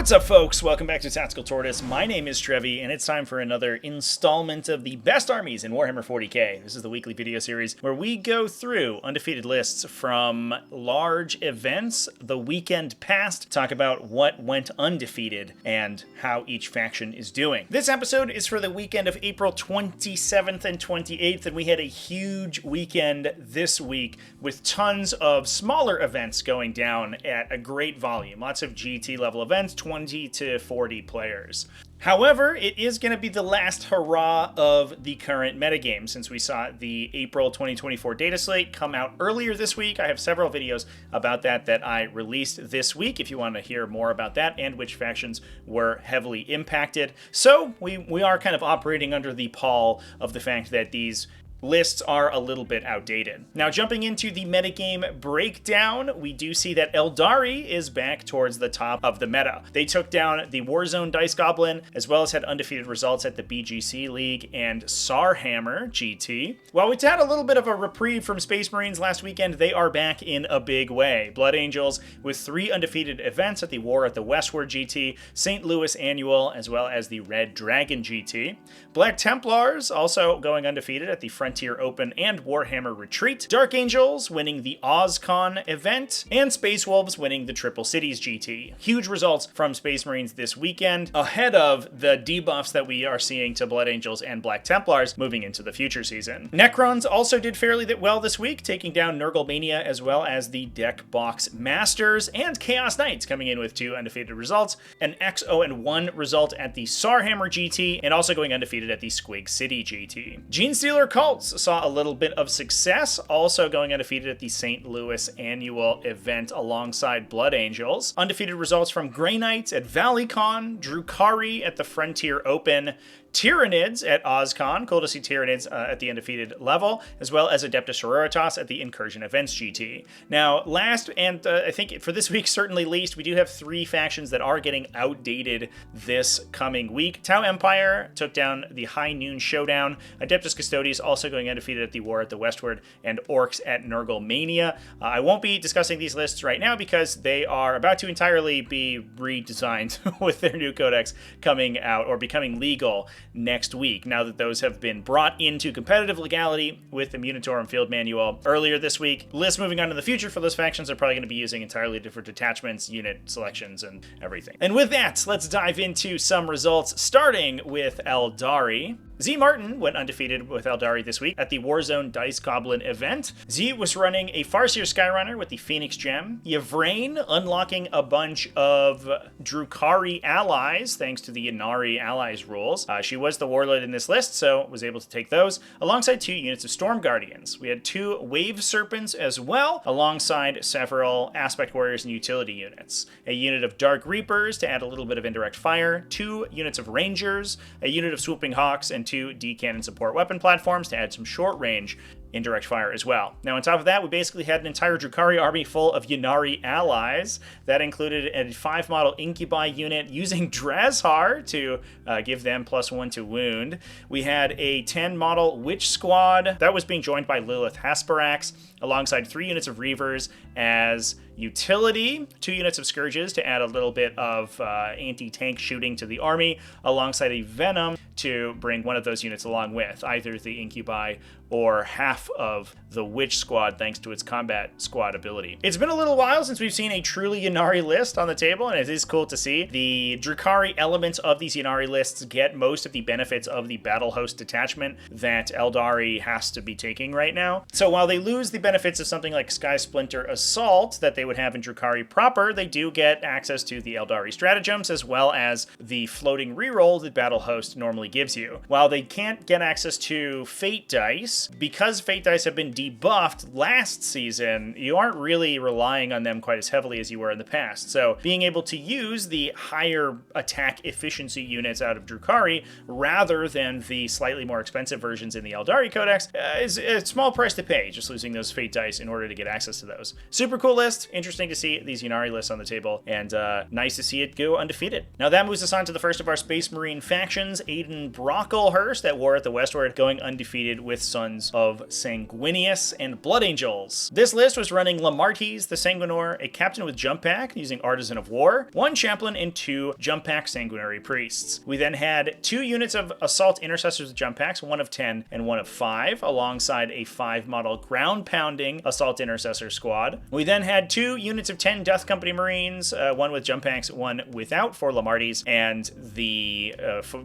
What's up, folks? Welcome back to Tactical Tortoise. My name is Trevi, and it's time for another installment of the best armies in Warhammer 40k. This is the weekly video series where we go through undefeated lists from large events the weekend past, talk about what went undefeated and how each faction is doing. This episode is for the weekend of April 27th and 28th, and we had a huge weekend this week with tons of smaller events going down at a great volume. Lots of GT level events, 20 to 40 players. However, it is going to be the last hurrah of the current metagame since we saw the April 2024 data slate come out earlier this week. I have several videos about that I released this week if you want to hear more about that and which factions were heavily impacted. So we are kind of operating under the pall of the fact that these lists are a little bit outdated. Now, jumping into the metagame breakdown, we do see that Aeldari is back towards the top of the meta. They took down the Warzone Dice Goblin, as well as had undefeated results at the BGC League and Sarhammer GT. While we had a little bit of a reprieve from Space Marines last weekend, they are back in a big way. Blood Angels with 3 undefeated events at the War at the Westward GT, St. Louis Annual, as well as the Red Dragon GT. Black Templars also going undefeated at the Frontier Open and Warhammer Retreat. Dark Angels winning the OzCon event, and Space Wolves winning the Triple Cities GT. Huge results from Space Marines this weekend, ahead of the debuffs that we are seeing to Blood Angels and Black Templars moving into the future season. Necrons also did fairly well this week, taking down Nurgle Mania as well as the Deck Box Masters, and Chaos Knights coming in with 2 undefeated results, an X0-1 result at the Sarhammer GT, and also going undefeated at the Squig City GT. Genestealer Cults saw a little bit of success, also going undefeated at the St. Louis Annual event alongside Blood Angels. Undefeated results from Grey Knights at ValleyCon, Drukhari at the Frontier Open, Tyranids at OzCon, cool to see Tyranids at the undefeated level, as well as Adepta Sororitas at the Incursion Events GT. Now, last, and I think for this week certainly least, we do have 3 factions that are getting outdated this coming week. Tau Empire took down the High Noon Showdown, Adeptus Custodes also going undefeated at the War at the Westward, and Orcs at Nurgle Mania. I won't be discussing these lists right now because they are about to entirely be redesigned with their new codex coming out or becoming legal next week, now that those have been brought into competitive legality with the Munitorum Field Manual earlier this week. Lists moving on to the future for those factions are probably going to be using entirely different detachments, unit selections, and everything. And with that, let's dive into some results, starting with Aeldari. Z Martin went undefeated with Aeldari this week at the Warzone Dice Goblin event. Z was running a Farseer Skyrunner with the Phoenix Gem, Yvraine unlocking a bunch of Drukhari allies thanks to the Ynnari allies rules. She was the warlord in this list, so was able to take those, alongside 2 units of Storm Guardians. We had 2 Wave Serpents as well, alongside several Aspect Warriors and utility units. A unit of Dark Reapers to add a little bit of indirect fire, 2 units of Rangers, a unit of Swooping Hawks, and 2 D-Cannon support weapon platforms to add some short-range indirect fire as well. Now, on top of that, we basically had an entire Drukhari army full of Ynnari allies. That included a 5-model Incubi unit using Drazhar to give them +1 to wound. We had a 10-model Witch Squad that was being joined by Lilith Hasperax, alongside 3 units of Reavers as utility, 2 units of Scourges to add a little bit of anti-tank shooting to the army, alongside a Venom to bring one of those units along with, either the Incubi or half of the Witch Squad thanks to its Combat Squad ability. It's been a little while since we've seen a truly Ynnari list on the table, and it is cool to see. The Drukhari elements of these Ynnari lists get most of the benefits of the Battle Host detachment that Aeldari has to be taking right now. So while they lose the benefits of something like Sky Splinter Assault that they would have in Drukhari proper, they do get access to the Aeldari stratagems as well as the floating reroll that Battle Host normally gives you. While they can't get access to Fate Dice, because Fate Dice have been debuffed last season, you aren't really relying on them quite as heavily as you were in the past. So being able to use the higher attack efficiency units out of Drukhari rather than the slightly more expensive versions in the Aeldari Codex is a small price to pay, just losing those Fate Dice in order to get access to those. Super cool list. Interesting to see these Ynnari lists on the table, and nice to see it go undefeated. Now that moves us on to the first of our Space Marine factions, Aiden Brocklehurst at War at the Westward, going undefeated with Sun tons of Sanguinius and Blood Angels. This list was running Lamartes, the Sanguinor, a captain with jump pack using Artisan of War, 1 chaplain, and 2 jump pack Sanguinary Priests. We then had 2 units of Assault Intercessors with jump packs, 1 of 10 and 1 of 5, alongside a 5 model ground pounding Assault Intercessor squad. We then had 2 units of 10 Death Company Marines, 1 with jump packs, 1 without, for Lamartes, and the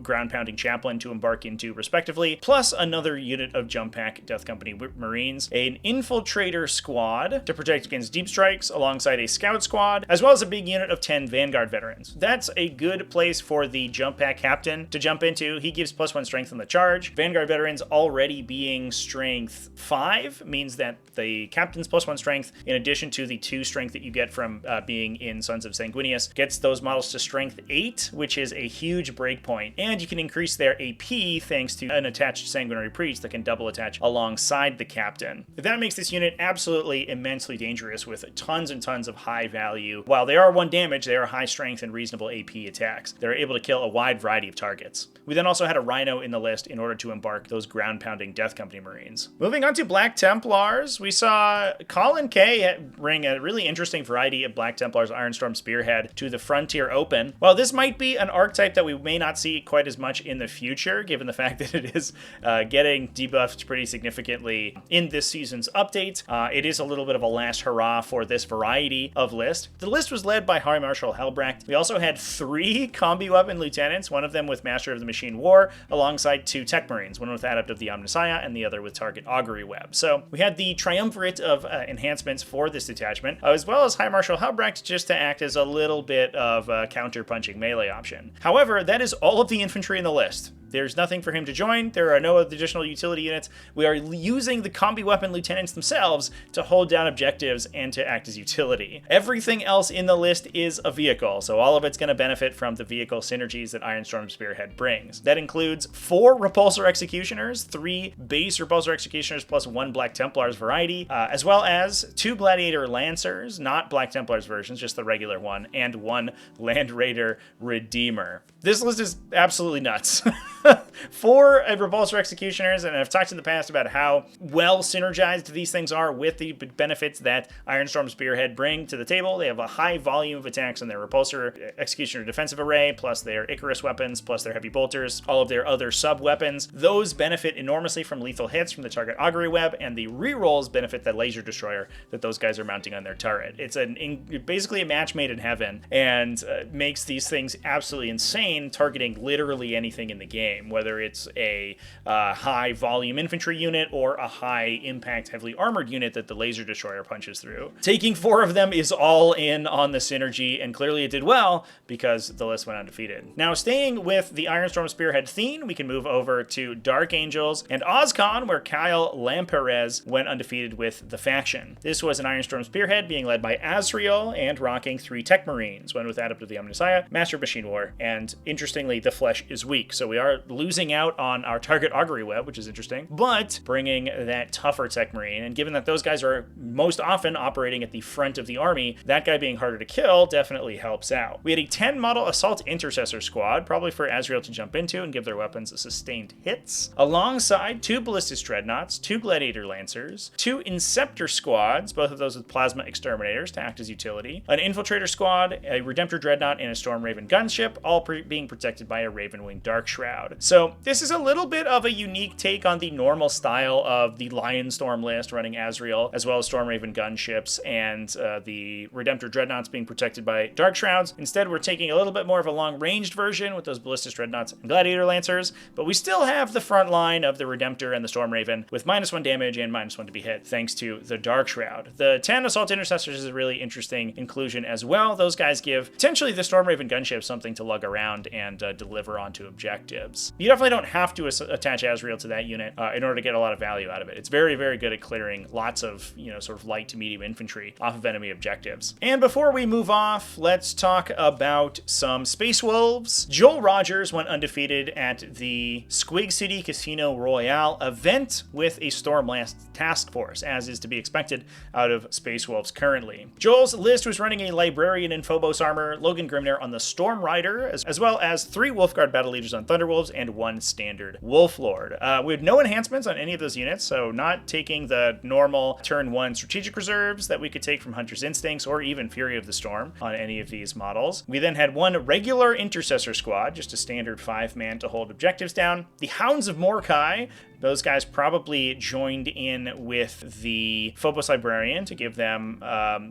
ground pounding chaplain to embark into respectively, plus another unit of jump pack Death Company Marines, an infiltrator squad to protect against deep strikes alongside a scout squad, as well as a big unit of 10 Vanguard veterans. That's a good place for the jump pack captain to jump into. He gives +1 strength on the charge. Vanguard veterans already being strength 5 means that the captain's +1 strength, in addition to the 2 strength that you get from being in Sons of Sanguinius, gets those models to strength 8, which is a huge breakpoint. And you can increase their AP thanks to an attached Sanguinary Priest that can double attach alongside the captain. That makes this unit absolutely immensely dangerous with tons and tons of high value. While they are 1 damage, they are high strength and reasonable AP attacks. They're able to kill a wide variety of targets. We then also had a Rhino in the list in order to embark those ground pounding Death Company Marines. Moving on to Black Templars, we saw Colin K bring a really interesting variety of Black Templars Ironstorm Spearhead to the Frontier Open. While this might be an archetype that we may not see quite as much in the future, given the fact that it is getting debuffed pretty significantly in this season's update, it is a little bit of a last hurrah for this variety of list. The list was led by High Marshal Helbrecht. We also had 3 combi weapon lieutenants, one of them with Master of the Machine War, alongside 2 Tech Marines, one with Adept of the Omnissiah and the other with Target Augury Web. So we had the triumvirate of enhancements for this detachment, as well as High Marshal Helbrecht just to act as a little bit of a counter-punching melee option. However, that is all of the infantry in the list. There's nothing for him to join. There are no additional utility units. We are using the combi weapon lieutenants themselves to hold down objectives and to act as utility. Everything else in the list is a vehicle, so all of it's going to benefit from the vehicle synergies that Ironstorm Spearhead brings. That includes 4 Repulsor Executioners, 3 base Repulsor Executioners plus 1 Black Templars variety, as well as 2 Gladiator Lancers, not Black Templars versions, just the regular one, and 1 Land Raider Redeemer. This list is absolutely nuts. 4 Repulsor Executioners, and I've talked in the past about how well synergized these things are with the benefits that Ironstorm Spearhead bring to the table. They have a high volume of attacks on their Repulsor Executioner defensive array, plus their Icarus weapons, plus their heavy bolters, all of their other sub-weapons. Those benefit enormously from lethal hits from the Target Augury Web, and the rerolls benefit the Laser Destroyer that those guys are mounting on their turret. It's basically a match made in heaven, and makes these things absolutely insane, targeting literally anything in the game, whether it's a high volume infantry unit or a high impact heavily armored unit that the Laser Destroyer punches through. Taking 4 of them is all in on the synergy, and clearly it did well because the list went undefeated. Now, staying with the Ironstorm Spearhead theme, we can move over to Dark Angels and OzCon, where Kyle Lamperez went undefeated with the faction. This was an Ironstorm Spearhead being led by Azrael and rocking 3 Tech Marines, one with Adept of the Omnissiah, Master of Machine War, and interestingly, the flesh is weak, so we are losing out on our Target Augury Web, which is interesting, but bringing that tougher Tech Marine, and given that those guys are most often operating at the front of the army, that guy being harder to kill definitely helps out. We had a 10 model Assault Intercessor squad, probably for Azrael to jump into and give their weapons sustained hits, alongside 2 Ballistic Dreadnoughts, 2 Gladiator Lancers, 2 Inceptor squads, both of those with Plasma Exterminators to act as utility, an Infiltrator squad, a Redemptor Dreadnought, and a Storm Raven gunship, all being protected by a Ravenwing Dark Shroud. So this is a little bit of a unique take on the normal style of the Lionstorm list running Azrael, as well as Storm Raven gunships and the Redemptor Dreadnoughts being protected by Dark Shrouds. Instead, we're taking a little bit more of a long-ranged version with those Ballistic Dreadnoughts and Gladiator Lancers, but we still have the front line of the Redemptor and the Storm Raven with -1 damage and -1 to be hit, thanks to the Dark Shroud. The 10 Assault Intercessors is a really interesting inclusion as well. Those guys give potentially the Storm Raven gunship something to lug around and deliver onto objectives. You definitely don't have to attach Azrael to that unit in order to get a lot of value out of it. It's very, very good at clearing lots of, sort of light to medium infantry off of enemy objectives. And before we move off, let's talk about some Space Wolves. Joel Rogers went undefeated at the Squig City Casino Royale event with a Stormblast task force, as is to be expected out of Space Wolves currently. Joel's list was running a Librarian in Phobos armor, Logan Grimnir on the Storm Rider, as well as 3 Wolfguard Battle Leaders on Thunderwolves, Wolves, and 1 standard Wolf Lord. We had no enhancements on any of those units, so not taking the normal turn 1 strategic reserves that we could take from Hunter's Instincts or even Fury of the Storm on any of these models. We then had 1 regular Intercessor squad, just a standard 5-man to hold objectives down. The Hounds of Mordecai, those guys probably joined in with the Phobos Librarian to give them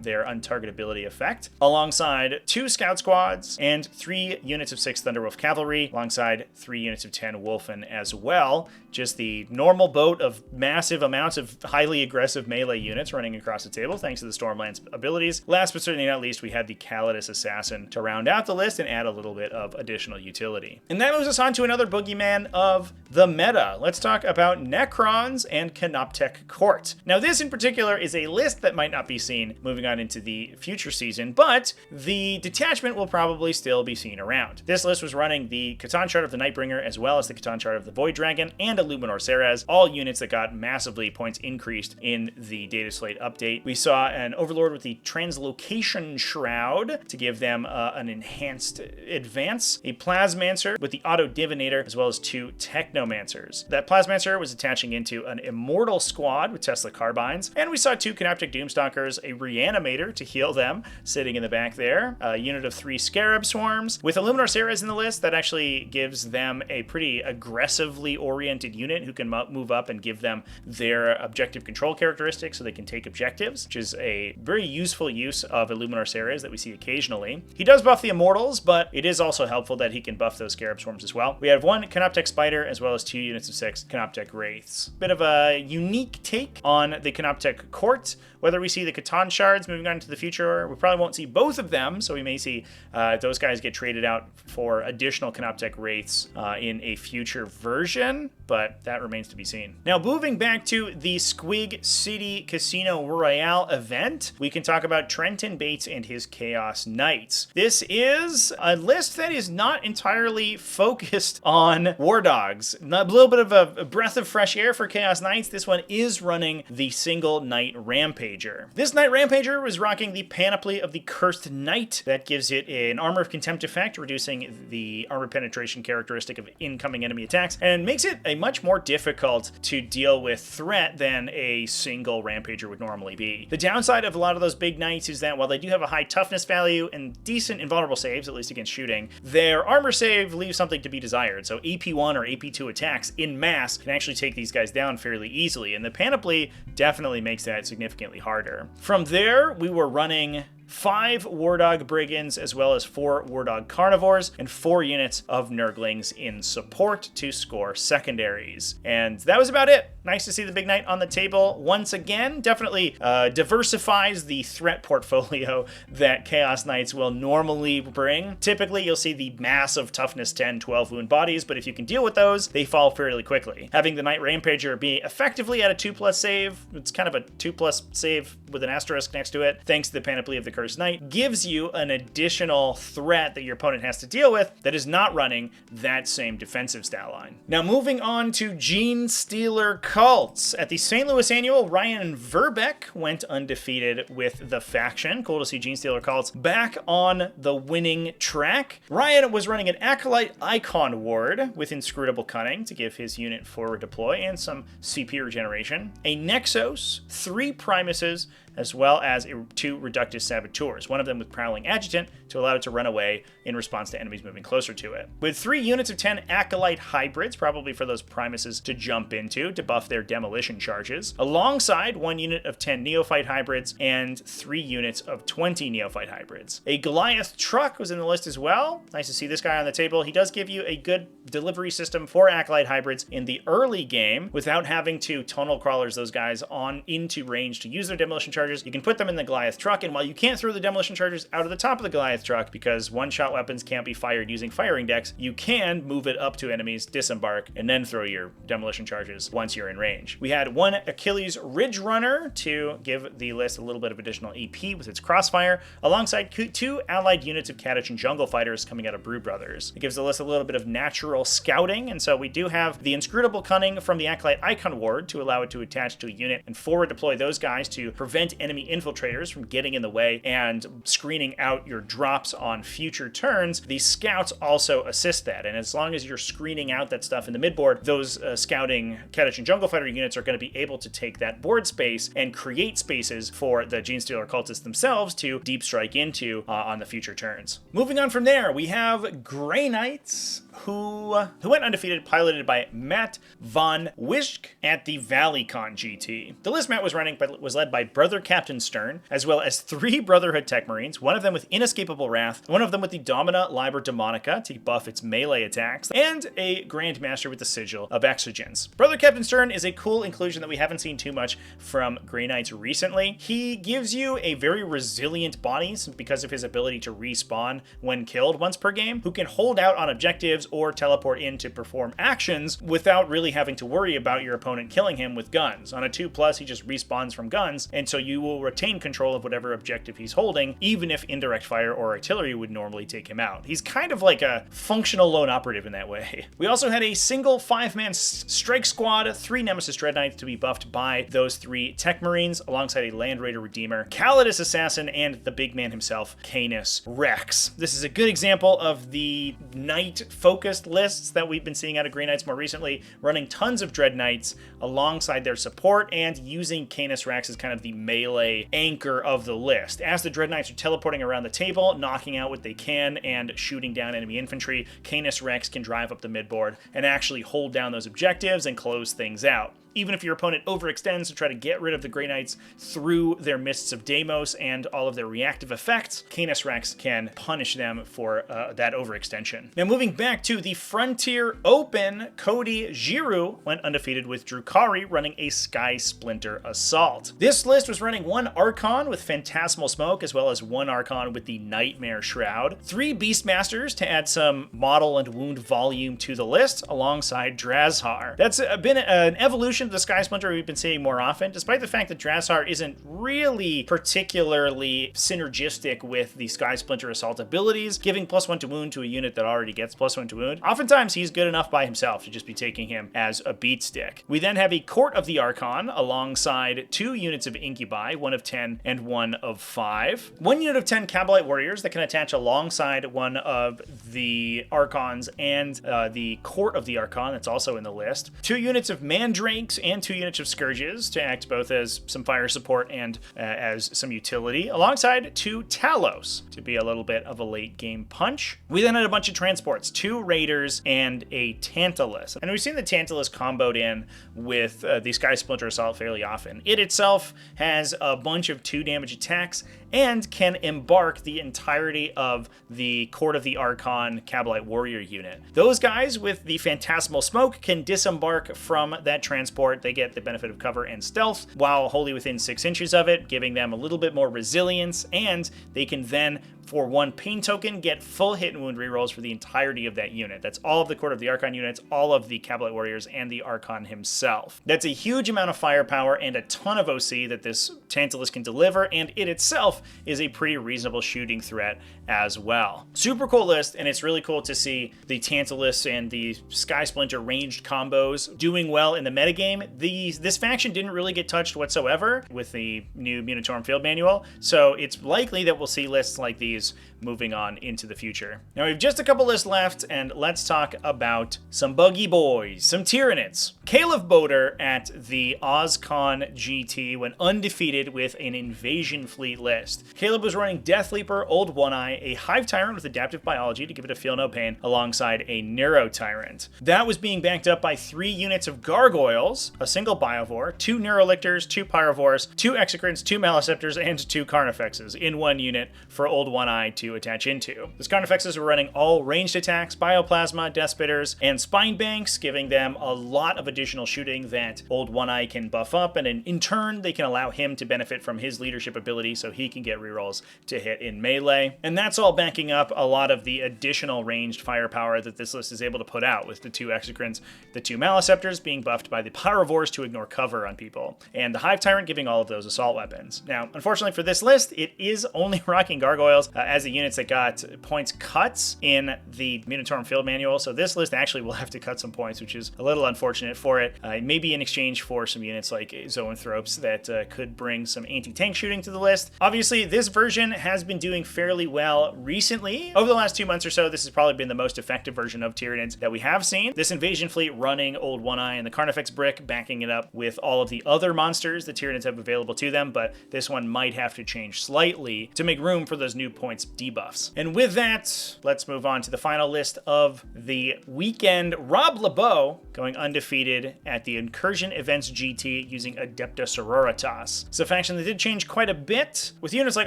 their untargetability effect, alongside 2 Scout Squads and 3 units of 6 Thunderwolf Cavalry, alongside 3 units of 10 Wolfen as well. Just the normal boat of massive amounts of highly aggressive melee units running across the table, thanks to the Stormlands abilities. Last but certainly not least, we had the Calidus Assassin to round out the list and add a little bit of additional utility. And that moves us on to another boogeyman of the meta. Let's talk about Necrons and Canoptek Court. Now, this in particular is a list that might not be seen moving on into the future season, but the detachment will probably still be seen around. This list was running the Catan chart of the Nightbringer as well as the Catan chart of the Void Dragon and a Luminor Ceres, all units that got massively points increased in the data slate update. We saw an Overlord with the Translocation Shroud to give them an enhanced advance, a Plasmancer with the Auto Divinator, as well as 2 Technomancers. That Plasmancer was attaching into an Immortal squad with Tesla Carbines, and we saw 2 Canoptek Doomstalkers, a Reanimator to heal them, sitting in the back there, a unit of 3 Scarab Swarms. With a Luminor Ceres in the list, that actually gives them a pretty aggressively oriented unit who can move up and give them their objective control characteristics so they can take objectives, which is a very useful use of a Luminor Ceres that we see occasionally. He does buff the Immortals, but it is also helpful that he can buff those Scarab Swarms as well. We have 1 Canoptek Spider as well as 2 units of 6 Canoptek Wraiths. Bit of a unique take on the Canoptek Court. Whether we see the Catan Shards moving on into the future, we probably won't see both of them, so we may see those guys get traded out for additional Canoptek Wraiths in a future version, but that remains to be seen. Now, moving back to the Squig City Casino Royale event, we can talk about Trenton Bates and his Chaos Knights. This is a list that is not entirely focused on War Dogs. A little bit of a breath of fresh air for Chaos Knights. This one is running the single Knight Rampager. This Knight Rampager was rocking the Panoply of the Cursed Knight. That gives it an Armor of Contempt effect, reducing the armor penetration characteristic of incoming enemy attacks, and makes it a much more difficult to deal with threat than a single Rampager would normally be. The downside of a lot of those big Knights is that while they do have a high toughness value and decent invulnerable saves, at least against shooting, their armor save leaves something to be desired. So AP1 or AP2 attacks in mass can actually take these guys down fairly easily, and the Panoply definitely makes that significantly harder. From there, we were running 5 Wardog Brigands, as well as 4 Wardog Carnivores, and 4 units of Nurglings in support to score secondaries. And that was about it. Nice to see the Big Knight on the table once again. Definitely diversifies the threat portfolio that Chaos Knights will normally bring. Typically, you'll see the massive toughness 10, 12 wound bodies, but if you can deal with those, they fall fairly quickly. Having the Knight Rampager be effectively at a 2+ save, it's kind of a 2+ save with an asterisk next to it, thanks to the Panoply of the Cursed Knight, gives you an additional threat that your opponent has to deal with that is not running that same defensive stat line. Now, moving on to Genestealer Cults. At the St. Louis Annual, Ryan Verbeck went undefeated with the faction. Cool to see Genestealer Cults back on the winning track. Ryan was running an Acolyte Icon Ward with Inscrutable Cunning to give his unit forward deploy and some CP regeneration, a Nexos, 3 Primuses, as well as 2 Reductus Saboteurs, one of them with Prowling Adjutant to allow it to run away in response to enemies moving closer to it. With 3 units of 10 Acolyte Hybrids, probably for those Primuses to jump into to buff their demolition charges, alongside 1 unit of 10 Neophyte Hybrids and 3 units of 20 Neophyte Hybrids. A Goliath Truck was in the list as well. Nice to see this guy on the table. He does give you a good delivery system for Acolyte Hybrids in the early game without having to Tunnel Crawlers those guys on into range to use their demolition charges. You can put them in the Goliath Truck, and while you can't throw the demolition charges out of the top of the Goliath Truck because one-shot weapons can't be fired using firing decks, you can move it up to enemies, disembark, and then throw your demolition charges once you're in range. We had 1 Achilles Ridge Runner to give the list a little bit of additional AP with its Crossfire, alongside 2 allied units of Catachan Jungle Fighters coming out of Brood Brothers. It gives the list a little bit of natural scouting, and so we do have the Inscrutable Cunning from the Acolyte Icon Ward to allow it to attach to a unit and forward deploy those guys to prevent prevent enemy infiltrators from getting in the way and screening out your drops on future turns, the scouts also assist that. And as long as you're screening out that stuff in the midboard, those scouting Kadach and Jungle Fighter units are going to be able to take that board space and create spaces for the Genestealer Cultists themselves to deep strike into on the future turns. Moving on from there, we have Grey Knights, who went undefeated, piloted by Matt von Wischk at the ValleyCon GT. The list Matt was running was led by Brother Captain Stern, as well as 3 Brotherhood Tech Marines, one of them with Inescapable Wrath, one of them with the Domina Liber Demonica to buff its melee attacks, and a Grandmaster with the Sigil of Exogens. Brother Captain Stern is a cool inclusion that we haven't seen too much from Grey Knights recently. He gives you a very resilient body because of his ability to respawn when killed once per game, who can hold out on objectives or teleport in to perform actions without really having to worry about your opponent killing him with guns. On a 2+, he just respawns from guns, and so you will retain control of whatever objective he's holding, even if indirect fire or artillery would normally take him out. He's kind of like a functional lone operative in that way. We also had a single 5-man strike squad, 3 Nemesis Dread Knights to be buffed by those 3 Tech Marines, alongside a Land Raider Redeemer, Calidus Assassin, and the big man himself, Canis Rex. This is a good example of the Knight-focused lists that we've been seeing out of Grey Knights more recently, running tons of Dread Knights alongside their support and using Canis Rex as kind of the melee anchor of the list. As the Dread Knights are teleporting around the table, knocking out what they can and shooting down enemy infantry, Canis Rex can drive up the midboard and actually hold down those objectives and close things out. Even if your opponent overextends to try to get rid of the Grey Knights through their Mists of Deimos and all of their reactive effects, Canis Rex can punish them for that overextension. Now moving back to the Frontier Open, Cody Giroux went undefeated with Drukhari, running a Sky Splinter Assault. This list was running 1 Archon with Phantasmal Smoke, as well as 1 Archon with the Nightmare Shroud, 3 Beastmasters to add some model and wound volume to the list, alongside Drazhar. That's been an evolution of the Sky Splinter we've been seeing more often, despite the fact that Drazhar isn't really particularly synergistic with the Sky Splinter Assault abilities, giving +1 to wound to a unit that already gets +1 to wound. Oftentimes he's good enough by himself to just be taking him as a beat stick. We then have a Court of the Archon alongside 2 units of Incubi, 1 of 10 and 1 of 5. 1 unit of 10 Cabalite Warriors that can attach alongside one of the Archons and the Court of the Archon that's also in the list. 2 units of Mandrakes and 2 units of Scourges to act both as some fire support and as some utility, alongside 2 Talos to be a little bit of a late game punch. We then had a bunch of transports, 2 Raiders and a Tantalus. And we've seen the Tantalus comboed in with the Sky Splinter Assault fairly often. It itself has a bunch of 2 damage attacks and can embark the entirety of the Court of the Archon Cabalite Warrior unit. Those guys with the Phantasmal Smoke can disembark from that transport. They get the benefit of cover and stealth while wholly within 6 inches of it, giving them a little bit more resilience, and they can then, for 1 pain token, get full hit and wound rerolls for the entirety of that unit. That's all of the Court of the Archon units, all of the Cabalite Warriors, and the Archon himself. That's a huge amount of firepower and a ton of OC that this Tantalus can deliver, and it itself is a pretty reasonable shooting threat as well. Super cool list, and it's really cool to see the Tantalus and the Sky Splinter ranged combos doing well in the metagame. This faction didn't really get touched whatsoever with the new Munitorum Field Manual, so it's likely that we'll see lists like these moving on into the future. Now we have just a couple lists left, and let's talk about some buggy boys, some Tyranids. Caleb Boder at the OzCon GT went undefeated with an Invasion Fleet list. Caleb was running Death Leaper, Old One-Eye, a Hive Tyrant with Adaptive Biology to give it a Feel No Pain, alongside a Neuro Tyrant. That was being backed up by 3 units of Gargoyles, a single Biovore, 2 Neurolictors, 2 Pyrovores, 2 Exocrines, 2 Maleceptors, and 2 Carnifexes in 1 unit for Old One-Eye to attach into. Those Carnifexes were running all ranged attacks, Bioplasma, Death Spitters, and Spine Banks, giving them a lot of additional shooting that Old One-Eye can buff up, and in turn, they can allow him to benefit from his leadership ability so he can get rerolls to hit in melee. And that's all backing up a lot of the additional ranged firepower that this list is able to put out, with the 2 Exocrines, the 2 Maleceptors being buffed by the Pyrovores to ignore cover on people, and the Hive Tyrant giving all of those assault weapons. Now, unfortunately for this list, it is only rocking Gargoyles, as the units that got points cuts in the Munitorum Field Manual. So this list actually will have to cut some points, which is a little unfortunate for it. Maybe in exchange for some units like Zoanthropes that could bring some anti-tank shooting to the list. Obviously, this version has been doing fairly well recently. Over the last 2 months or so, this has probably been the most effective version of Tyranids that we have seen. This invasion fleet running Old One Eye and the Carnifex Brick, backing it up with all of the other monsters that Tyranids have available to them, but this one might have to change slightly to make room for those new points debuffs. And with that, let's move on to the final list of the weekend. Rob LeBeau going undefeated at the Incursion Events GT using Adepta Sororitas. It's a faction that did change quite a bit, with units like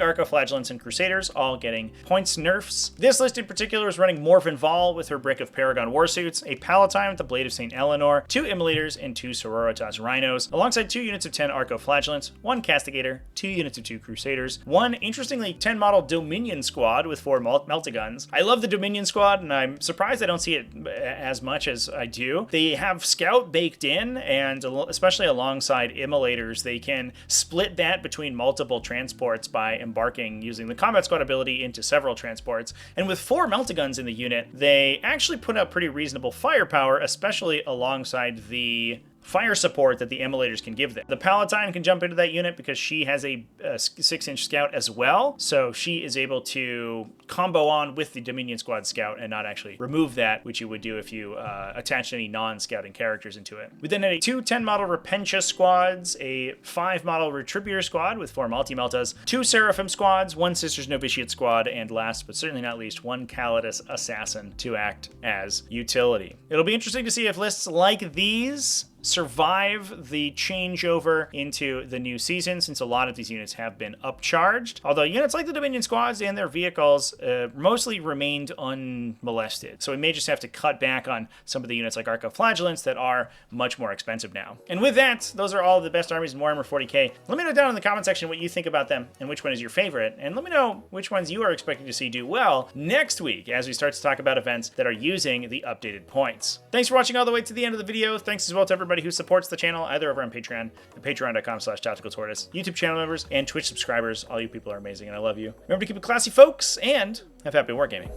Arcoflagellants and Crusaders all getting points nerfs. This list in particular is running Morven Vol with her brick of Paragon Warsuits, a Palatine with the Blade of St. Eleanor, 2 Immolators, and 2 Sororitas Rhinos, alongside 2 units of 10 Arcoflagellants, 1 Castigator, 2 units of 2 Crusaders, 1, interestingly, 10 model Dominion Squad with 4 Meltaguns. I love the Dominion Squad, and I'm surprised I don't see it as much as I do. They have Scout baked in, and especially alongside Immolators, they can split that between multiple transports by embarking using the Combat Squad ability into several transports. And with 4 Meltaguns in the unit, they actually put out pretty reasonable firepower, especially alongside the fire support that the Immolators can give them. The Palatine can jump into that unit because she has a 6-inch scout as well, so she is able to combo on with the Dominion Squad scout and not actually remove that, which you would do if you attached any non-scouting characters into it. We then had 2 10-model Repentia squads, a 5-model Retributor squad with 4 Multi-Meltas, 2 Seraphim squads, 1 Sisters Novitiate squad, and last but certainly not least, 1 Calidus Assassin to act as utility. It'll be interesting to see if lists like these survive the changeover into the new season, since a lot of these units have been upcharged. Although units like the Dominion Squads and their vehicles mostly remained unmolested. So we may just have to cut back on some of the units like Arcoflagellants that are much more expensive now. And with that, those are all the best armies in Warhammer 40k. Let me know down in the comment section what you think about them and which one is your favorite. And let me know which ones you are expecting to see do well next week as we start to talk about events that are using the updated points. Thanks for watching all the way to the end of the video. Thanks as well to everybody who supports the channel, either over on Patreon, at patreon.com/TacticalTortoise, YouTube channel members, and Twitch subscribers. All you people are amazing, and I love you. Remember to keep it classy, folks, and have happy wargaming.